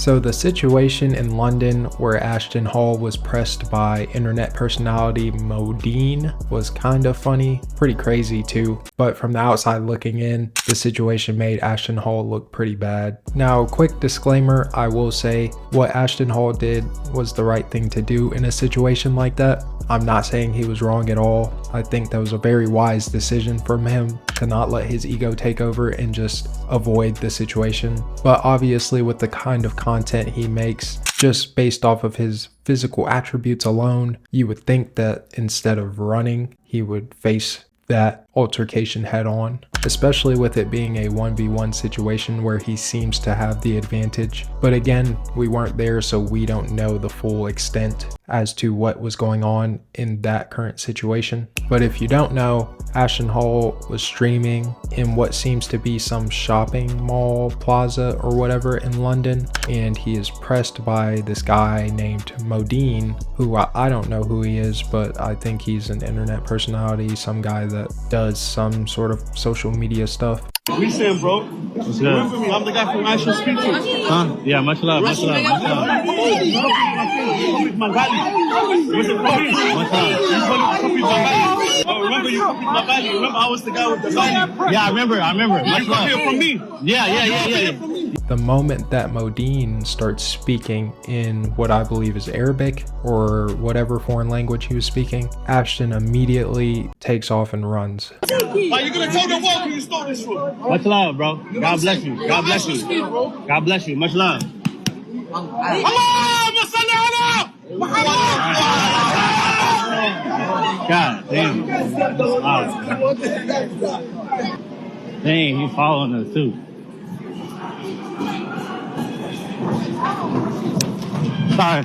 So the situation in London where Ashton Hall was pressed by internet personality Modine was kind of funny, pretty crazy too, but from the outside looking in, the situation made Ashton Hall look pretty bad. Now, quick disclaimer, I will say what Ashton Hall did was the right thing to do in a situation like that. I'm not saying he was wrong at all. I think that was a very wise decision from him to not let his ego take over and just avoid the situation. But obviously with the kind of content he makes, just based off of his physical attributes alone, you would think that instead of running, he would face that altercation head on, especially with it being a 1v1 situation where he seems to have the advantage. But again, we weren't there, so we don't know the full extent as to what was going on in that current situation. But if you don't know, Ashton Hall was streaming in what seems to be some shopping mall plaza or whatever in London, and he is pressed by this guy named Modine, who I don't know who he is, but I think he's an internet personality, some guy that does some sort of social media stuff. We Sam, bro. What's good? Remember me? I'm the guy from Ashton Speeches. Huh? Yeah, much love, much love, much love. Oh, remember you copied my body? Remember I was the guy with the body? Yeah, I remember. Much love. You from me? Yeah. The moment that Modine starts speaking in what I believe is Arabic or whatever foreign language he was speaking, Ashton immediately takes off and runs. Are you gonna tell the world who you stole this from? Much love, bro. God bless you. God bless you. God bless you. Much love. God damn. Wow. Dang, you following us too. Sorry.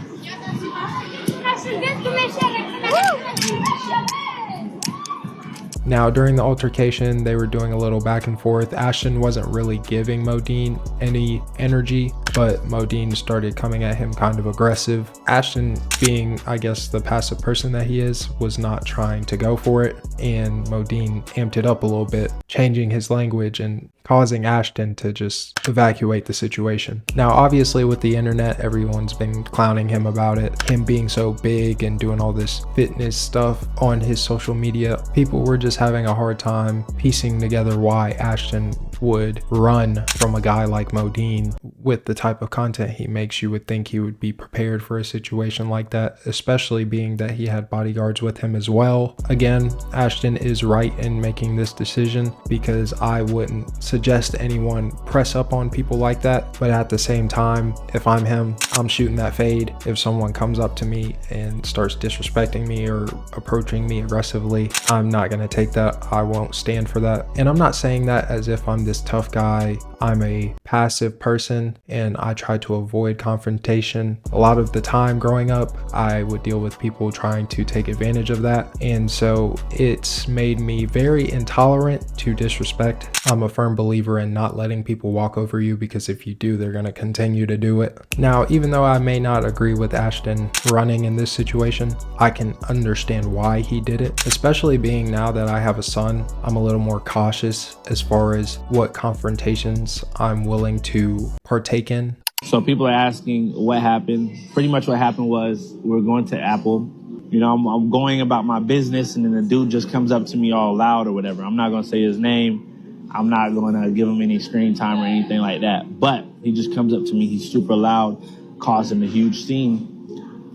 Now, during the altercation, they were doing a little back and forth. Ashton wasn't really giving Modine any energy, but Modine started coming at him kind of aggressive. Ashton, being, I guess, the passive person that he is, was not trying to go for it, and Modine amped it up a little bit, changing his language and causing Ashton to just evacuate the situation. Now, obviously with the internet, everyone's been clowning him about it, him being so big and doing all this fitness stuff on his social media. People were just having a hard time piecing together why Ashton would run from a guy like Modine. With the type of content he makes, you would think he would be prepared for a situation like that, especially being that he had bodyguards with him as well. Again, Ashton is right in making this decision, because I wouldn't suggest anyone press up on people like that. But at the same time, if I'm him, I'm shooting that fade. If someone comes up to me and starts disrespecting me or approaching me aggressively, I'm not going to take that. I won't stand for that. And I'm not saying that as if I'm this tough guy. I'm a passive person and I try to avoid confrontation. A lot of the time growing up, I would deal with people trying to take advantage of that. And so it's made me very intolerant to disrespect. I'm a firm believer in not letting people walk over you, because if you do, they're going to continue to do it. Now, even though I may not agree with Ashton running in this situation, I can understand why he did it, especially being now that I have a son. I'm a little more cautious as far as what confrontations I'm willing to partake in. So people are asking what happened. Pretty much what happened was we're going to Apple. You know, I'm going about my business, and then the dude just comes up to me all loud or whatever. I'm not going to say his name. I'm not going to give him any screen time or anything like that. But he just comes up to me. He's super loud, causing a huge scene.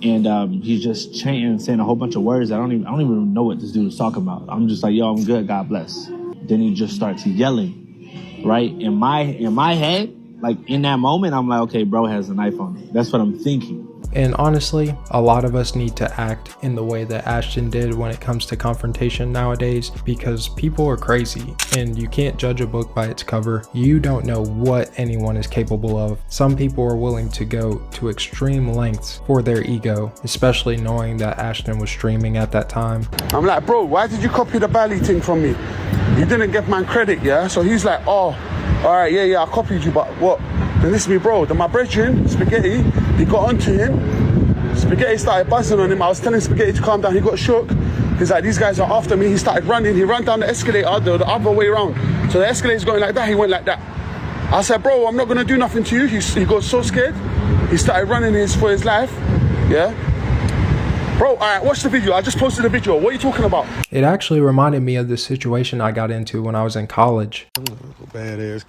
And he's just chanting, saying a whole bunch of words. I don't even know what this dude is talking about. I'm just like, yo, I'm good. God bless. Then he just starts yelling, right? In my head, like in that moment, I'm like, okay, bro has a knife on me. That's what I'm thinking. And honestly, a lot of us need to act in the way that Ashton did when it comes to confrontation nowadays, because people are crazy and you can't judge a book by its cover. You don't know what anyone is capable of. Some people are willing to go to extreme lengths for their ego, especially knowing that Ashton was streaming at that time. I'm like, bro, why did you copy the Bali thing from me? You didn't give man credit, yeah? So he's like, oh, all right, yeah, I copied you, but what? Then this is me, bro. Then my brethren, Spaghetti, he got onto him. Spaghetti started buzzing on him. I was telling Spaghetti to calm down. He got shook. He's like, these guys are after me. He started running. He ran down the escalator the other way around. So the escalator's going like that. He went like that. I said, bro, I'm not going to do nothing to you. He got so scared. He started running for his life, yeah? Bro, all right, watch the video. I just posted a video. What are you talking about? It actually reminded me of the situation I got into when I was in college. Badass,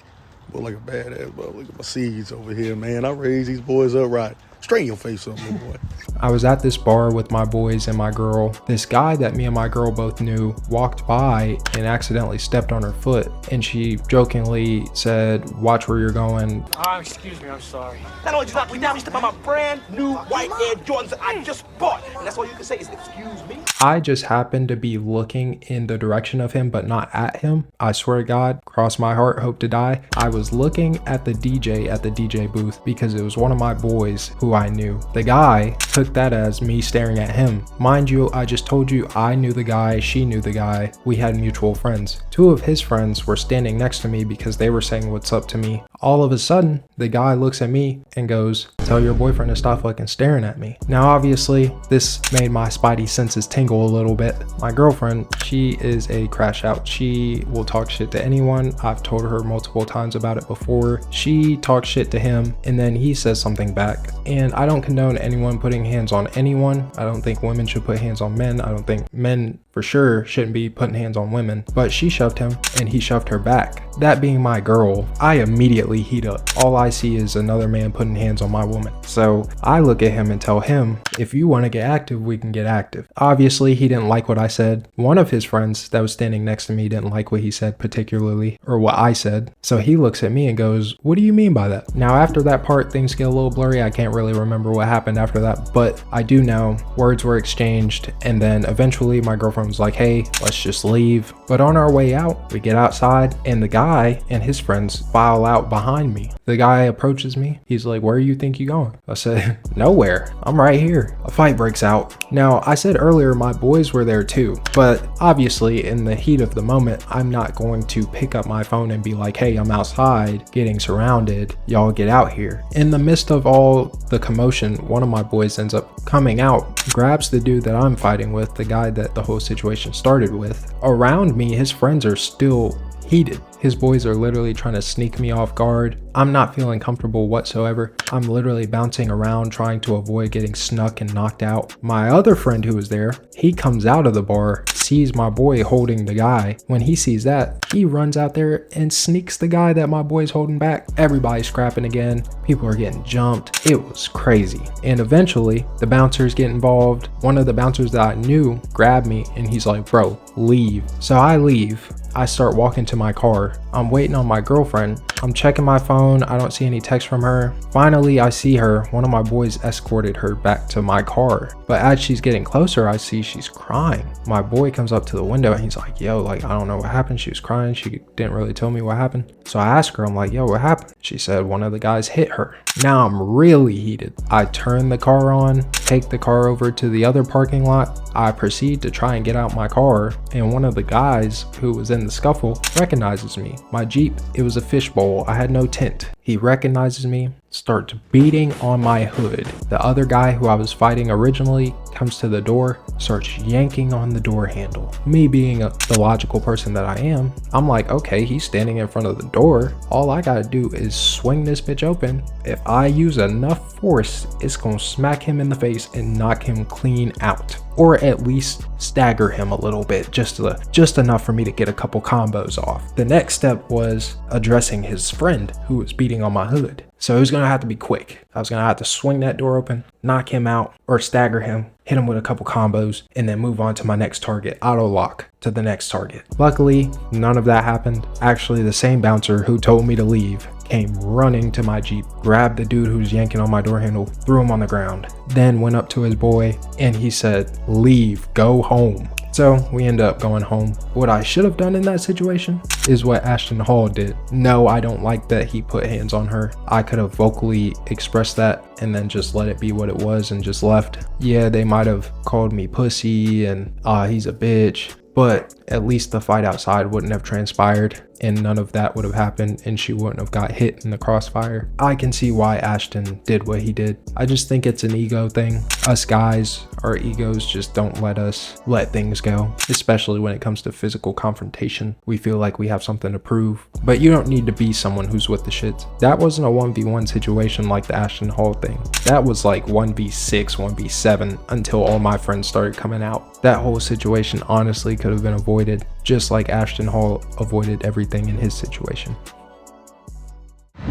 boy, like a badass, bro. Look at my seeds over here, man. I raised these boys up right. Straighten your face up, little boy. I was at this bar with my boys and my girl. This guy that me and my girl both knew walked by and accidentally stepped on her foot, and she jokingly said, "Watch where you're going." Excuse me, I'm sorry. Not only just knock me down, you step on my brand new white Air Jordans that I just bought. And that's all you can say is, excuse me. I just happened to be looking in the direction of him, but not at him. I swear to God, cross my heart, hope to die. I was looking at the DJ booth because it was one of my boys who I knew. The guy took that as me staring at him. Mind you, I just told you I knew the guy, she knew the guy. We had mutual friends. Two of his friends were standing next to me because they were saying what's up to me. All of a sudden, the guy looks at me and goes, "Tell your boyfriend to stop fucking staring at me." Now, obviously, this made my spidey senses tingle a little bit. My girlfriend, she is a crash out. She will talk shit to anyone. I've told her multiple times about it before. She talks shit to him and then he says something back. And I don't condone anyone putting hands on anyone. I don't think women should put hands on men. I don't think men for sure shouldn't be putting hands on women. But she shoved him and he shoved her back. That being my girl, I immediately heat up. All I see is another man putting hands on my woman. So I look at him and tell him, if you want to get active, we can get active. Obviously, he didn't like what I said. One of his friends that was standing next to me didn't like what he said particularly, or what I said. So he looks at me and goes, "What do you mean by that?" Now, after that part, things get a little blurry. I can't really remember what happened after that, but I do know words were exchanged. And then eventually my girlfriend was like, "Hey, let's just leave." But on our way out, we get outside and the guy and his friends file out behind me. The guy approaches me. He's like, "Where do you think you're going?" I said, "Nowhere. I'm right here." A fight breaks out. Now, I said earlier my boys were there too, but obviously in the heat of the moment, I'm not going to pick up my phone and be like, "Hey, I'm outside getting surrounded. Y'all get out here." In the midst of all the commotion, one of my boys ends up coming out, grabs the dude that I'm fighting with, the guy that the whole situation started with. Around me, his friends are still heated. His boys are literally trying to sneak me off guard. I'm not feeling comfortable whatsoever. I'm literally bouncing around trying to avoid getting snuck and knocked out. My other friend who was there, he comes out of the bar, sees my boy holding the guy. When he sees that, he runs out there and sneaks the guy that my boy's holding back. Everybody's scrapping again. People are getting jumped. It was crazy. And eventually, the bouncers get involved. One of the bouncers that I knew grabbed me and he's like, "Bro, leave." So I leave. I start walking to my car. I'm waiting on my girlfriend. I'm checking my phone. I don't see any text from her. Finally, I see her. One of my boys escorted her back to my car. But as she's getting closer, I see she's crying. My boy comes up to the window and he's like, "Yo, like, I don't know what happened." She was crying. She didn't really tell me what happened. So I asked her, I'm like, "Yo, what happened?" She said one of the guys hit her. Now I'm really heated. I turn the car on, take the car over to the other parking lot. I proceed to try and get out my car, and one of the guys who was in the scuffle recognizes me. My Jeep, it was a fishbowl. I had no tint. He recognizes me, starts beating on my hood. The other guy who I was fighting originally comes to the door, starts yanking on the door handle. Me being the logical person that I am, I'm like, okay, he's standing in front of the door. All I gotta do is swing this bitch open. If I use enough force, it's gonna smack him in the face and knock him clean out. Or at least stagger him a little bit, just enough for me to get a couple combos off. The next step was addressing his friend who was beating on my hood. So it was gonna have to be quick. I was gonna have to swing that door open, knock him out, or stagger him, hit him with a couple combos, and then move on to my next target, auto lock to the next target. Luckily, none of that happened. Actually, the same bouncer who told me to leave came running to my Jeep, grabbed the dude who was yanking on my door handle, threw him on the ground, then went up to his boy and he said, "Leave, go home." So we end up going home. What I should have done in that situation is what Ashton Hall did. No, I don't like that he put hands on her. I could have vocally expressed that and then just let it be what it was and just left. Yeah, they might have called me pussy and he's a bitch, but at least the fight outside wouldn't have transpired. and none of that would have happened and she wouldn't have got hit in the crossfire. I can see why Ashton did what he did. I just think it's an ego thing. Us guys, our egos just don't let us let things go, especially when it comes to physical confrontation. We feel like we have something to prove, but you don't need to be someone who's with the shits. That wasn't a 1v1 situation like the Ashton Hall thing. That was like 1v6, 1v7 until all my friends started coming out. That whole situation honestly could have been avoided, just like Ashton Hall avoided everything in his situation.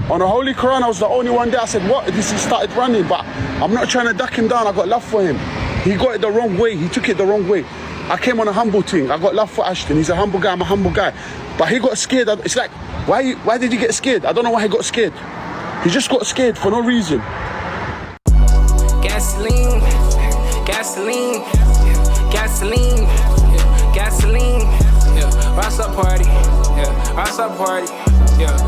On the Holy Quran, I was the only one there. I said, what? He started running, but I'm not trying to duck him down. I got love for him. He got it the wrong way. He took it the wrong way. I came on a humble thing. I got love for Ashton. He's a humble guy. I'm a humble guy. But he got scared. It's like, why did he get scared? I don't know why he got scared. He just got scared for no reason. Gasoline, gasoline, gasoline, gasoline, Ross up party, Ross up party,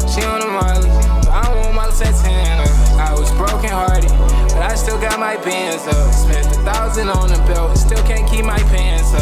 she on the Molly, I don't want my Santana. I was broken hearted, but I still got my bands up. Spent 1,000 on the belt, still can't keep my pants up.